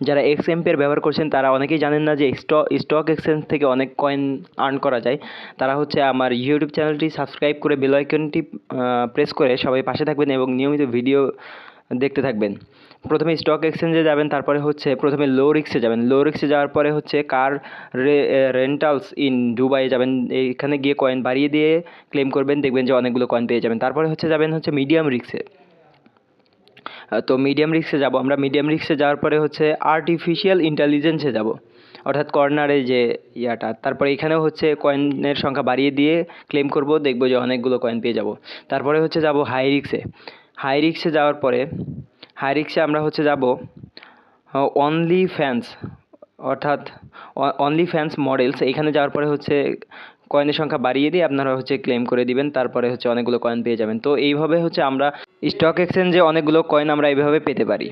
যারা এক্সএমপের ব্যবহার করছেন তারা অনেকেই জানেন না যে স্টক এক্সচেঞ্জ থেকে অনেক কয়েন আর্ন করা যায়। তারা হচ্ছে আমার ইউটিউব চ্যানেলটি সাবস্ক্রাইব করে বেল আইকনটি প্রেস করে সবাই পাশে থাকবেন এবং নিয়মিত ভিডিও দেখতে থাকবেন। প্রথমে স্টক এক্সচেঞ্জে যাবেন, তারপরে হচ্ছে প্রথমে লো রিস্কে যাবেন। লো রিস্কে যাওয়ার পরে হচ্ছে কার রেন্টালস ইন দুবাই যাবেন। এইখানে গিয়ে কয়েন বাড়িয়ে দিয়ে ক্লেম করবেন, দেখবেন যে অনেকগুলো কয়েন পেয়ে যাবেন। তারপরে হচ্ছে যাবেন হচ্ছে মিডিয়াম রিস্কে। তো মিডিয়াম রিস্কে যাব আমরা। মিডিয়াম রিস্কে যাওয়ার পরে হচ্ছে আর্টিফিশিয়াল ইন্টেলিজেন্সে যাব, অর্থাৎ কর্নারে যে ইয়াটা। তারপরে এখানেও হচ্ছে কয়েনের সংখ্যা বাড়িয়ে দিয়ে ক্লেম করব, দেখব যে অনেকগুলো কয়েন পেয়ে যাব। তারপরে হচ্ছে যাব হাই রিস্কে। হাই রিস্কে যাওয়ার পরে হাই রিস্কে আমরা হচ্ছে যাব অনলি ফ্যান্স, অর্থাৎ অনলি ফ্যান্স মডেলস। এখানে যাওয়ার পরে হচ্ছে কয়েনের সংখ্যা বাড়িয়ে দিয়ে আপনারা হচ্ছে ক্লেম করে দিবেন, তারপরে হচ্ছে অনেকগুলো কয়েন পেয়ে যাবেন। তো এইভাবে হচ্ছে আমরা স্টক এক্সচেঞ্জে অনেকগুলো কয়েন আমরা এইভাবে পেতে পারি।